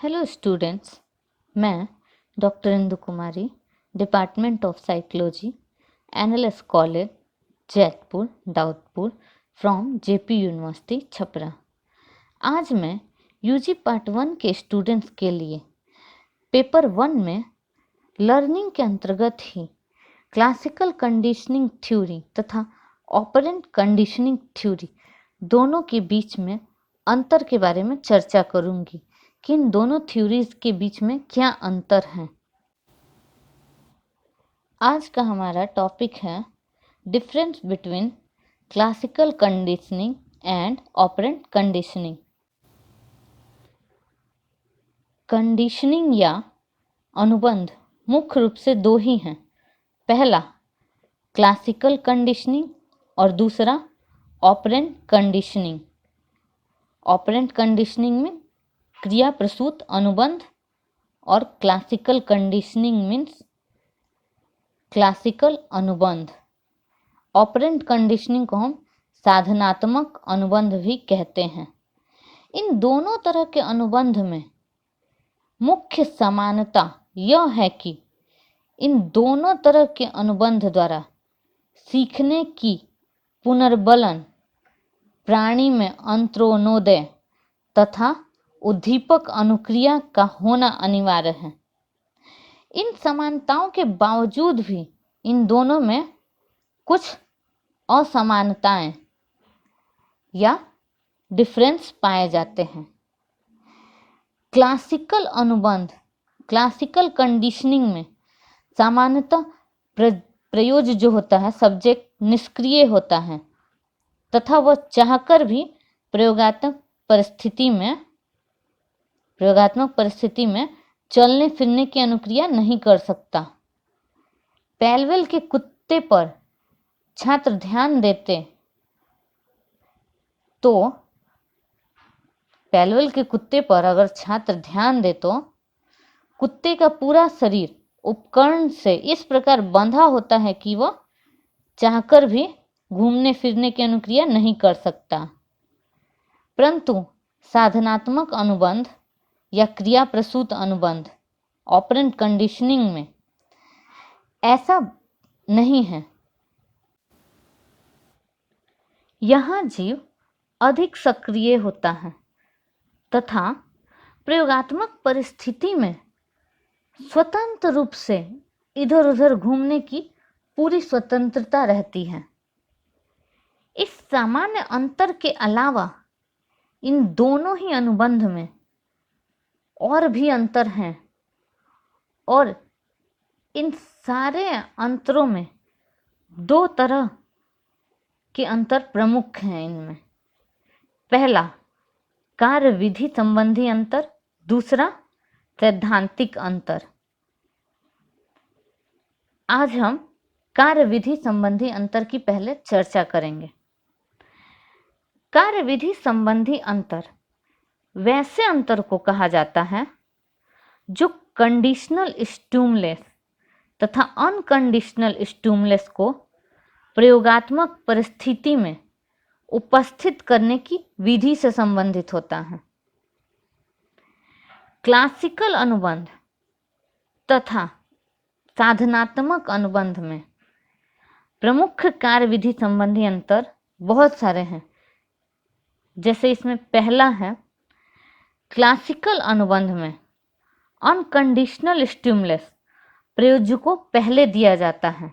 Hello students, मैं doctor Indu Kumari, department of psychology, NLS college, Jaitpur, Daudpur, from JP university Chhapra. आज मैं UG part 1 के students के लिए पेपर 1 में लर्निंग के अंतर्गत ही क्लासिकल कंडीशनिंग थ्योरी तथा ऑपरेंट कंडीशनिंग थ्योरी दोनों के बीच में अंतर के बारे में चर्चा करूंगी कि इन दोनों थ्योरीज के बीच में क्या अंतर है। आज का हमारा टॉपिक है difference between classical conditioning and operant conditioning. Conditioning या अनुबंध मुख्य रूप से दो ही हैं। पहला क्लासिकल कंडीशनिंग और दूसरा ऑपरेंट कंडीशनिंग। ऑपरेंट कंडीशनिंग में क्रिया प्रसूत अनुबंध और क्लासिकल कंडीशनिंग मीन्स क्लासिकल अनुबंध। ऑपरेंट कंडीशनिंग को हम साधनात्मक अनुबंध भी कहते हैं। इन दोनों तरह के अनुबंध में मुख्य समानता यह है कि इन दोनों तरह के अनुबंध द्वारा सीखने की पुनर्बलन, प्राणी में अंत्रोनोदय तथा उद्दीपक अनुक्रिया का होना अनिवार्य है। इन समानताओं के बावजूद भी इन दोनों में कुछ असमानताएं या डिफरेंस पाए जाते हैं। क्लासिकल अनुबंध, क्लासिकल कंडीशनिंग में सामान्यतः प्रयोज्य जो होता है, सब्जेक्ट निष्क्रिय होता है तथा वह चाहकर भी प्रयोगात्मक परिस्थिति में चलने फिरने की अनुक्रिया नहीं कर सकता। पैलवेल के कुत्ते पर छात्र ध्यान देते तो पैलवेल के कुत्ते पर अगर छात्र ध्यान दे तो कुत्ते का पूरा शरीर उपकरण से इस प्रकार बंधा होता है कि वह चाहकर भी घूमने फिरने की अनुक्रिया नहीं कर सकता। परंतु साधनात्मक अनुबंध या क्रिया प्रसूत अनुबंध ऑपरेंट कंडीशनिंग में ऐसा नहीं है। यहाँ जीव अधिक सक्रिय होता है तथा प्रयोगात्मक परिस्थिति में स्वतंत्र रूप से इधर उधर घूमने की पूरी स्वतंत्रता रहती है। इस सामान्य अंतर के अलावा इन दोनों ही अनुबंध में और भी अंतर हैं और इन सारे अंतरों में दो तरह के अंतर प्रमुख हैं। इनमें पहला कार्य विधि संबंधी अंतर, दूसरा सैद्धांतिक अंतर। आज हम कार्य विधि संबंधी अंतर की पहले चर्चा करेंगे। कार्य विधि संबंधी अंतर वैसे अंतर को कहा जाता है जो कंडीशनल स्टिमुलस तथा अनकंडीशनल स्टिमुलस को प्रयोगात्मक परिस्थिति में उपस्थित करने की विधि से संबंधित होता है। क्लासिकल अनुबंध तथा साधनात्मक अनुबंध में प्रमुख कार्य विधि संबंधी अंतर बहुत सारे हैं। जैसे इसमें पहला है, क्लासिकल अनुबंध में अनकंडीशनल स्टिमुलस प्रयोज्य को पहले दिया जाता है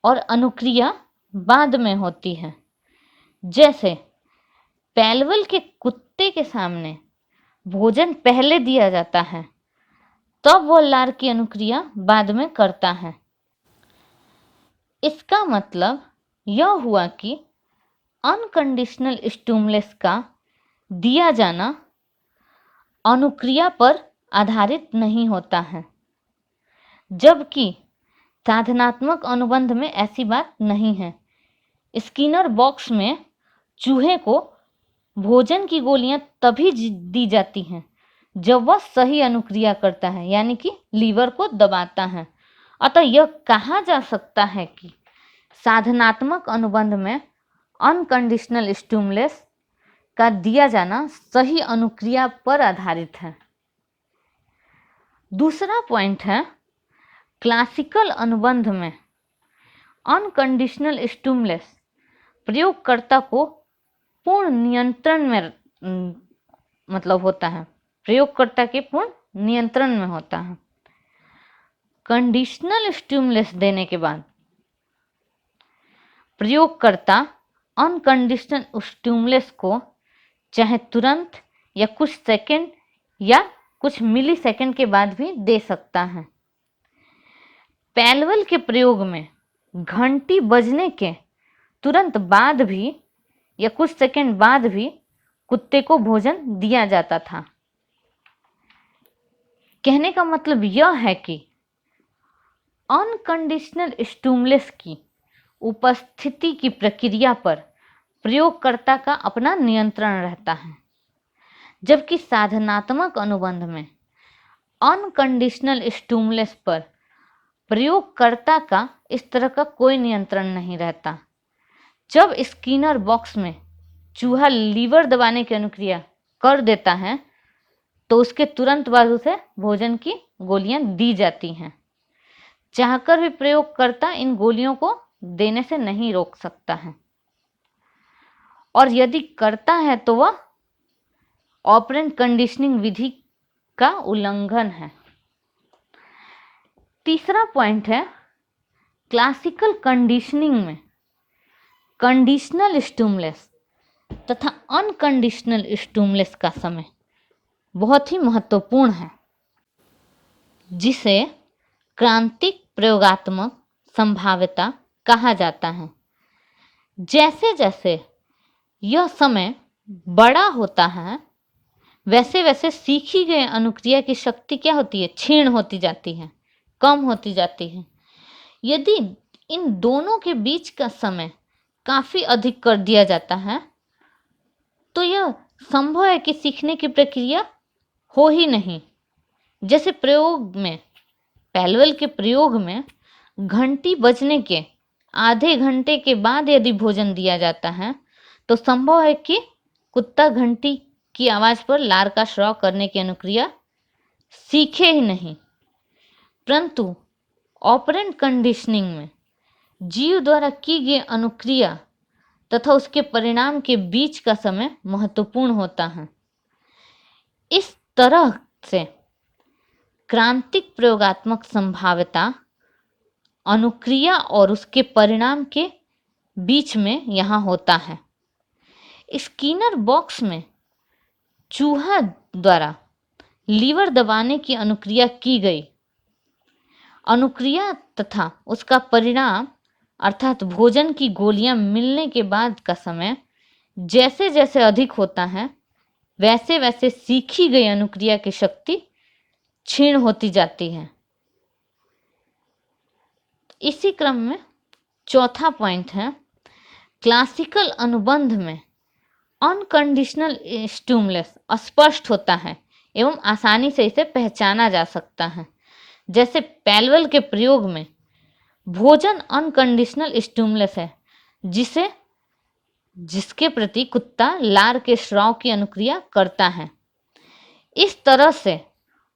और अनुक्रिया बाद में होती है। जैसे पैलवेल के कुत्ते के सामने भोजन पहले दिया जाता है, तब वह लार की अनुक्रिया बाद में करता है। इसका मतलब यह हुआ कि अनकंडीशनल स्टिमुलस का दिया जाना अनुक्रिया पर आधारित नहीं होता है, जबकि साधनात्मक अनुबंध में ऐसी बात नहीं है। स्किनर बॉक्स में चूहे को भोजन की गोलियां तभी दी जाती हैं जब वह सही अनुक्रिया करता है, यानी कि लीवर को दबाता है। अतः यह कहा जा सकता है कि साधनात्मक अनुबंध में अनकंडीशनल स्टिमुलस का दिया जाना सही अनुक्रिया पर आधारित है। दूसरा पॉइंट है, क्लासिकल अनुबंध में अनकंडीशनल स्टिमुलस प्रयोगकर्ता को पूर्ण नियंत्रण में मतलब होता है, प्रयोगकर्ता के पूर्ण नियंत्रण में होता है। कंडीशनल स्टिमुलस देने के बाद प्रयोगकर्ता अनकंडीशनल स्टिमुलस को चाहे तुरंत या कुछ सेकंड या कुछ मिली सेकंड के बाद भी दे सकता है। पैलवल के प्रयोग में घंटी बजने के तुरंत बाद भी या कुछ सेकंड बाद भी कुत्ते को भोजन दिया जाता था। कहने का मतलब यह है कि अनकंडीशनल स्टिमुलस की उपस्थिति की प्रक्रिया पर प्रयोगकर्ता का अपना नियंत्रण रहता है, जबकि साधनात्मक अनुबंध में अनकंडीशनल स्टिमुलस पर प्रयोगकर्ता का इस तरह का कोई नियंत्रण नहीं रहता। जब स्किनर बॉक्स में चूहा लीवर दबाने की अनुक्रिया कर देता है तो उसके तुरंत बाद उसे भोजन की गोलियां दी जाती हैं। चाहकर भी प्रयोगकर्ता इन गोलियों को देने से नहीं रोक सकता है, और यदि करता है तो वह ऑपरेंट कंडीशनिंग विधि का उल्लंघन है। तीसरा पॉइंट है, क्लासिकल कंडीशनिंग में कंडीशनल स्टिमुलस तथा अनकंडीशनल स्टिमुलस का समय बहुत ही महत्वपूर्ण है, जिसे क्रांतिक प्रयोगात्मक संभाव्यता कहा जाता है। जैसे जैसे यह समय बड़ा होता है, वैसे वैसे सीखी गई अनुक्रिया की शक्ति क्या होती है, क्षीण होती जाती है, कम होती जाती है। यदि इन दोनों के बीच का समय काफ़ी अधिक कर दिया जाता है तो यह संभव है कि सीखने की प्रक्रिया हो ही नहीं। जैसे प्रयोग में, पैलवल के प्रयोग में घंटी बजने के आधे घंटे के बाद यदि भोजन दिया जाता है तो संभव है कि कुत्ता घंटी की आवाज़ पर लार का स्राव करने की अनुक्रिया सीखे ही नहीं। परंतु ऑपरेंट कंडीशनिंग में जीव द्वारा की गई अनुक्रिया तथा उसके परिणाम के बीच का समय महत्वपूर्ण होता है। इस तरह से क्रांतिक प्रयोगात्मक संभाव्यता अनुक्रिया और उसके परिणाम के बीच में यहाँ होता है। स्किनर बॉक्स में चूहा द्वारा लीवर दबाने की अनुक्रिया की गई। अनुक्रिया तथा उसका परिणाम अर्थात भोजन की गोलियां मिलने के बाद का समय जैसे जैसे अधिक होता है, वैसे वैसे सीखी गई अनुक्रिया की शक्ति क्षीण होती जाती है। इसी क्रम में चौथा पॉइंट है, क्लासिकल अनुबंध में अनकंडीशनल स्टिमुलस स्पष्ट होता है एवं आसानी से इसे पहचाना जा सकता है। जैसे पैलवल के प्रयोग में भोजन अनकंडीशनल स्टिमुलस है, जिसके प्रति कुत्ता लार के स्राव की अनुक्रिया करता है। इस तरह से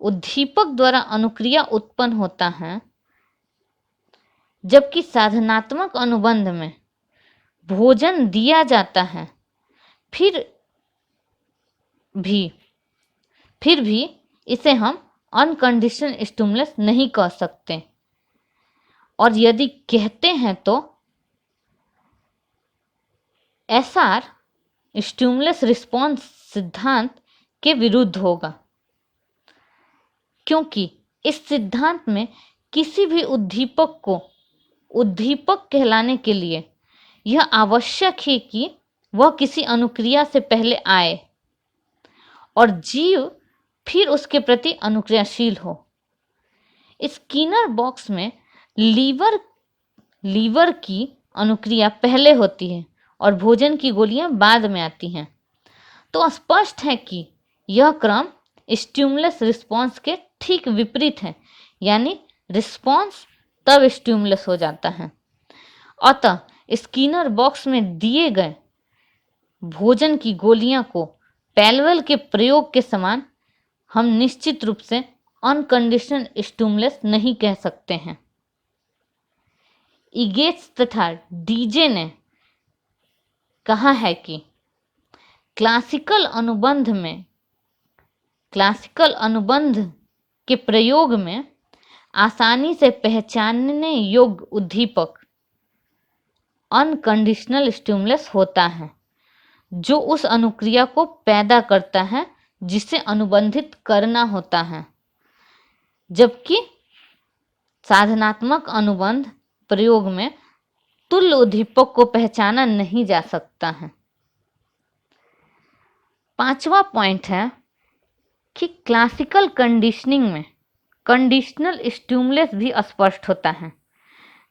उद्दीपक द्वारा अनुक्रिया उत्पन्न होता है, जबकि साधनात्मक अनुबंध में भोजन दिया जाता है फिर भी इसे हम अनकंडीशनल स्टिमुलस नहीं कह सकते, और यदि कहते हैं तो एसआर स्टिमुलस रिस्पॉन्स सिद्धांत के विरुद्ध होगा, क्योंकि इस सिद्धांत में किसी भी उद्दीपक को उद्दीपक कहलाने के लिए यह आवश्यक है कि वह किसी अनुक्रिया से पहले आए और जीव फिर उसके प्रति अनुक्रियाशील हो। स्किनर बॉक्स में लीवर की अनुक्रिया पहले होती है और भोजन की गोलियां बाद में आती हैं, तो स्पष्ट है कि यह क्रम स्टिमुलस रिस्पॉन्स के ठीक विपरीत है, यानी रिस्पॉन्स तब स्टिमुलस हो जाता है। अतः स्किनर बॉक्स में दिए गए भोजन की गोलियां को पैलवल के प्रयोग के समान हम निश्चित रूप से अनकंडीशनल स्टिमुलस नहीं कह सकते हैं। इगेट्स तथा डीजे ने कहा है कि क्लासिकल अनुबंध के प्रयोग में आसानी से पहचानने योग्य उद्दीपक अनकंडीशनल स्टिमुलस होता है, जो उस अनुक्रिया को पैदा करता है जिसे अनुबंधित करना होता है, जबकि साधनात्मक अनुबंध प्रयोग में तुल्य उद्दीपक को पहचाना नहीं जा सकता है। 5वां पॉइंट है कि क्लासिकल कंडीशनिंग में कंडीशनल स्टिमुलस भी स्पष्ट होता है,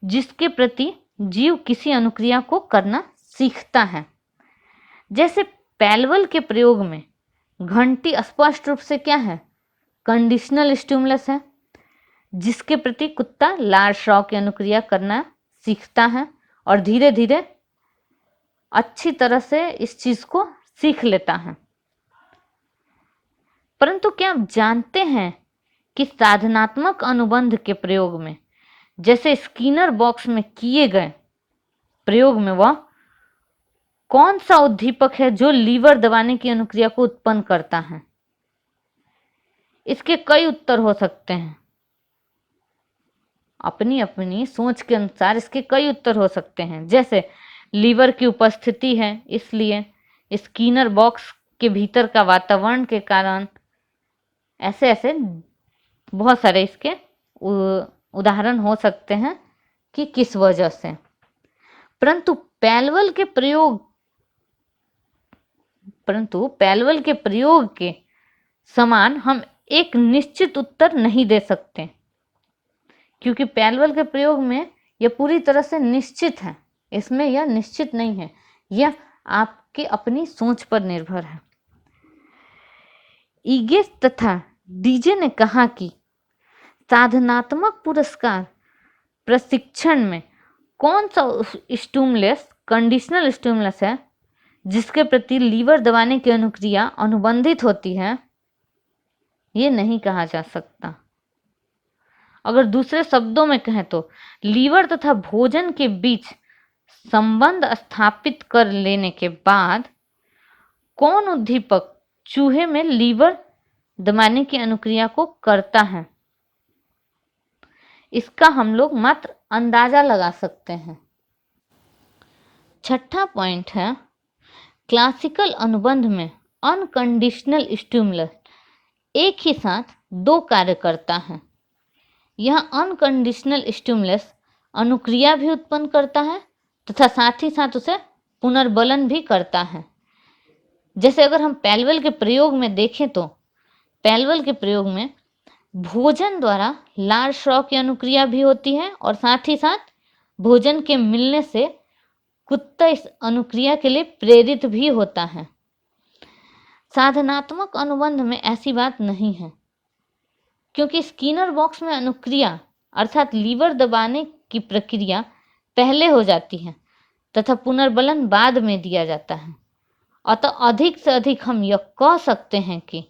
जिसके प्रति जीव किसी अनुक्रिया को करना सीखता है। जैसे पैलवल के प्रयोग में घंटी स्पष्ट रूप से क्या है? कंडीशनल स्टिमुलस है, जिसके प्रति कुत्ता लार श्राव की अनुक्रिया करना सीखता है और धीरे धीरे अच्छी तरह से इस चीज को सीख लेता है। परंतु क्या आप जानते हैं कि साधनात्मक अनुबंध के प्रयोग में, जैसे स्किनर बॉक्स में किए गए प्रयोग में, वह कौन सा उद्दीपक है जो लीवर दबाने की अनुक्रिया को उत्पन्न करता है? इसके कई उत्तर हो सकते हैं। अपनी अपनी सोच के अनुसार इसके कई उत्तर हो सकते हैं। जैसे लीवर की उपस्थिति है, इसलिए स्किनर बॉक्स के भीतर का वातावरण के कारण, ऐसे ऐसे बहुत सारे इसके उदाहरण हो सकते हैं कि किस वजह से। परंतु पैलवल के प्रयोग के समान हम एक निश्चित उत्तर नहीं दे सकते, क्योंकि पैलवल के प्रयोग में यह पूरी तरह से निश्चित है, इसमें यह निश्चित नहीं है, यह आपकी अपनी सोच पर निर्भर है। इगेस तथा डीजे ने कहा कि साधनात्मक पुरस्कार प्रशिक्षण में कौन सा स्टिमुलस कंडीशनल स्टिमुलस है जिसके प्रति लीवर दबाने की अनुक्रिया अनुबंधित होती है, ये नहीं कहा जा सकता। अगर दूसरे शब्दों में कहें तो लीवर तथा भोजन के बीच संबंध स्थापित कर लेने के बाद कौन उद्दीपक चूहे में लीवर दबाने की अनुक्रिया को करता है, इसका हम लोग मात्र अंदाजा लगा सकते हैं। 6ठा पॉइंट है, क्लासिकल अनुबंध में अनकंडीशनल स्टिमुलस एक ही साथ दो कार्य करता है। यह अनकंडीशनल स्टिमुलस अनुक्रिया भी उत्पन्न करता है तथा साथ ही साथ उसे पुनर्बलन भी करता है। जैसे अगर हम पैलवल के प्रयोग में देखें तो पैलवल के प्रयोग में भोजन द्वारा लार श्राव की अनुक्रिया भी होती है और साथ ही साथ भोजन के मिलने से कुत्ता इस अनुक्रिया के लिए प्रेरित भी होता है। साधनात्मक अनुबंध में ऐसी बात नहीं है, क्योंकि स्किनर बॉक्स में अनुक्रिया अर्थात लीवर दबाने की प्रक्रिया पहले हो जाती है तथा पुनर्बलन बाद में दिया जाता है। अतः अधिक से अधिक हम यह कह सकते हैं कि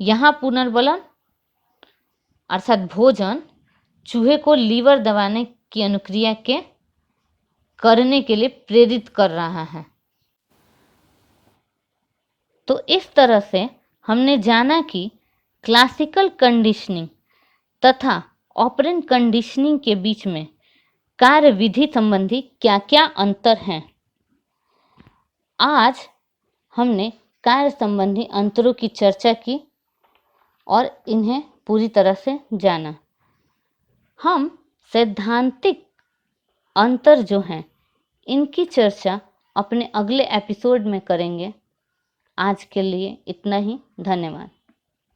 यहाँ पुनर्बलन अर्थात भोजन चूहे को लीवर दबाने की अनुक्रिया के करने के लिए प्रेरित कर रहा है। तो इस तरह से हमने जाना कि क्लासिकल कंडीशनिंग तथा ऑपरेंट कंडीशनिंग के बीच में कार्य विधि संबंधी क्या क्या अंतर हैं। आज हमने कार्य संबंधी अंतरों की चर्चा की और इन्हें पूरी तरह से जाना। हम सैद्धांतिक अंतर जो हैं इनकी चर्चा अपने अगले एपिसोड में करेंगे। आज के लिए इतना ही। धन्यवाद।